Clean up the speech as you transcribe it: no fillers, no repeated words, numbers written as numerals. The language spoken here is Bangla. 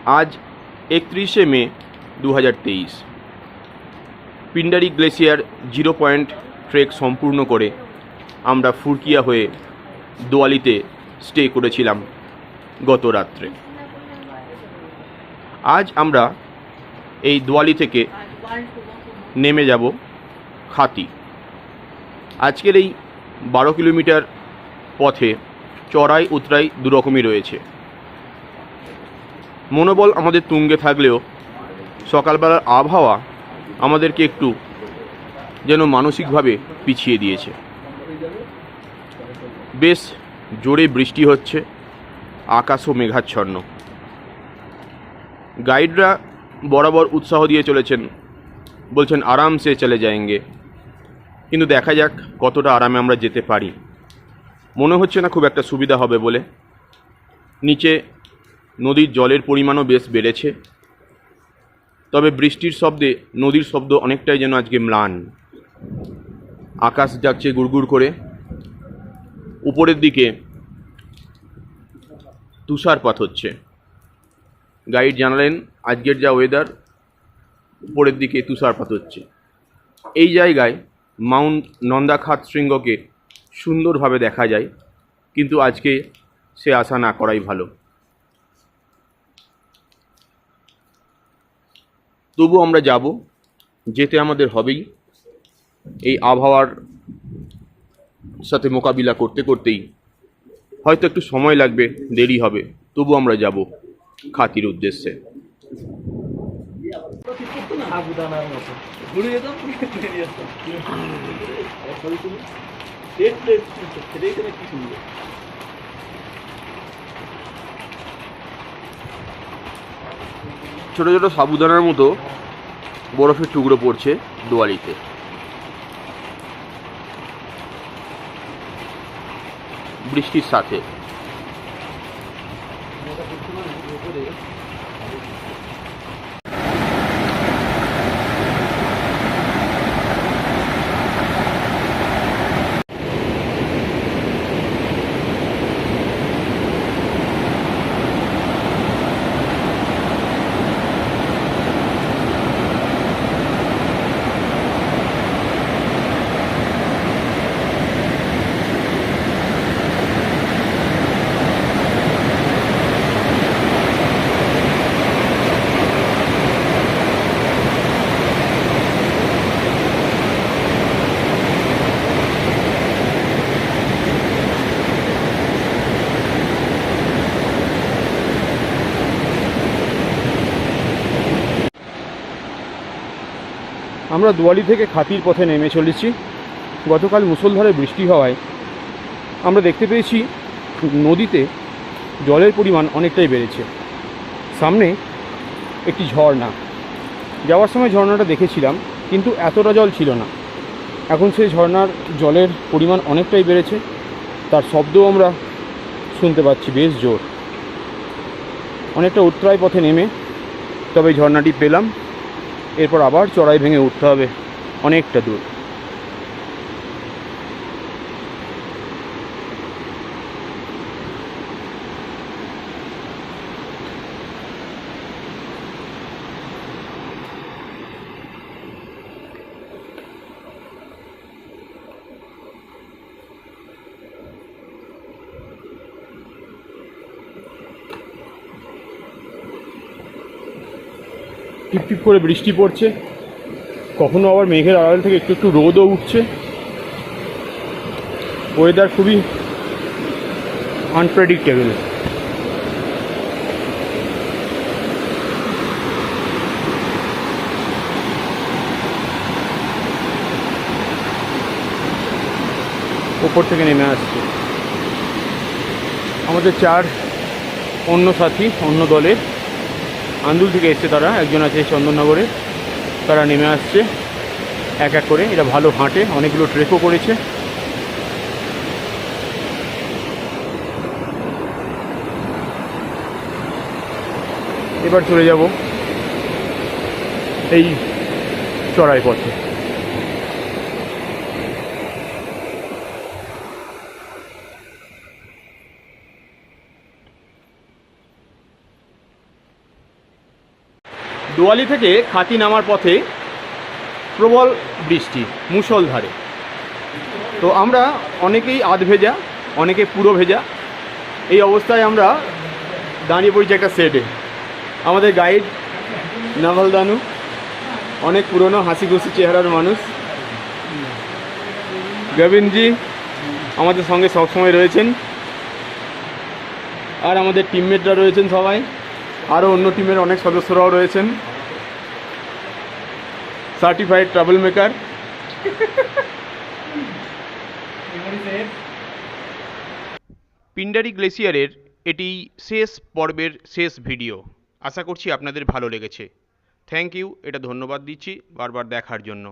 আজ 31শে মে 2023। পিন্ডারি গ্লেসিয়ার 0 পয়েন্ট ট্রেক সম্পূর্ণ করে আমরা ফুরকিয়া হয়ে দোয়ালিতে স্টে করেছিলাম গত রাত্রে। আজ আমরা এই দোয়ালি থেকে নেমে যাব খাতি। আজকের এই 12 কিলোমিটার পথে চড়াই উতরাই দুরকমই রয়েছে। মনোবল আমাদের তুঙ্গে থাকলেও সকালবেলার আবহাওয়া আমাদেরকে একটু যেন মানসিকভাবে পিছিয়ে দিয়েছে। বেশ জোরে বৃষ্টি হচ্ছে, আকাশও মেঘাচ্ছন্ন। গাইডরা বরাবর উৎসাহ দিয়ে চলেছেন, বলছেন আরামসে চলে যাएंगे, কিন্তু দেখা যাক কতটা আরামে আমরা যেতে পারি। মনে হচ্ছে না খুব একটা সুবিধা হবে বলে। নিচে নদীর জলের পরিমাণও বেশ বেড়েছে, তবে বৃষ্টির শব্দে নদীর শব্দ অনেকটাই যেন আজকে ম্লান। আকাশ যাচ্ছে গুড়গুড় করে, উপরের দিকে তুষারপাত হচ্ছে। গাইড জানালেন আজকের যা ওয়েদার, উপরের দিকে তুষারপাত হচ্ছে। এই জায়গায় মাউন্ট নন্দাখাত শৃঙ্গকে সুন্দরভাবে দেখা যায়, কিন্তু আজকে সে আশা না করাই ভালো। তবু আমরা যাব, যেতে আমাদের হবেই। এই আবহাওয়ার সাথে মোকাবিলা করতে করতেই হয়তো একটু সময় লাগবে, দেরি হবে, তবু আমরা যাব খাতির উদ্দেশ্যে। ছোট ছোট সাবুদানার মতো বরফের টুকরো পড়ছে দোয়ালিতে। বৃষ্টির সাথে আমরা দোয়ালি থেকে খাতির পথে নেমে চলেছি। গতকাল মুষলধারে বৃষ্টি হওয়ায় আমরা দেখতে পেয়েছি নদীতে জলের পরিমাণ অনেকটাই বেড়েছে। সামনে একটি ঝর্ণা, যাওয়ার সময় ঝর্ণাটা দেখেছিলাম, কিন্তু এতটা জল ছিল না। এখন সেই ঝর্ণার জলের পরিমাণ অনেকটাই বেড়েছে, তার শব্দও আমরা শুনতে পাচ্ছি বেশ জোর। অনেকটা উত্তরায় পথে নেমে তবে ঝর্ণাটি পেলাম। এরপর আবার চড়াই ভেঙে উঠতে হবে অনেকটা দূর। টিপটিপ করে বৃষ্টি পড়ছে, কখনো আবার মেঘের আড়াল থেকে একটু একটু রোদও উঠছে। ওয়েদার খুবই আনপ্রেডিক্টেবল। ওপর থেকে নেমে আসছে আমাদের 4 অন্য সাথী, অন্য দলের। আন্দুল থেকে এসছে তারা, একজন আছে চন্দননগরে। তারা নেমে আসছে এক এক করে। এরা ভালো হাঁটে, অনেকগুলো ট্রেকও করেছে। এবার চলে যাব এই চড়াই পথে। দোয়ালি থেকে খাতি নামার পথে প্রবল বৃষ্টি, মুষলধারে। তো আমরা অনেকেই আধ ভেজা, অনেকে পুরো ভেজা, এই অবস্থায় আমরা দাঁড়িয়ে পড়েছি একটা সেটে। আমাদের গাইড নাভাল দানু, অনেক পুরনো হাসি খুশি চেহারার মানুষ। গোবিন্দজি আমাদের সঙ্গে সবসময় রয়েছেন, আর আমাদের টিমমেটরা রয়েছেন সবাই, আরও অন্য টিমের অনেক সদস্যরাও রয়েছেন। Certified travel maker. পিন্ডারি গ্লেসিয়ারের এটি শেষ পর্বের শেষ ভিডিও। আশা করছি আপনাদের ভালো লেগেছে। থ্যাংক ইউ, এটা ধন্যবাদ দিচ্ছি বারবার দেখার জন্য।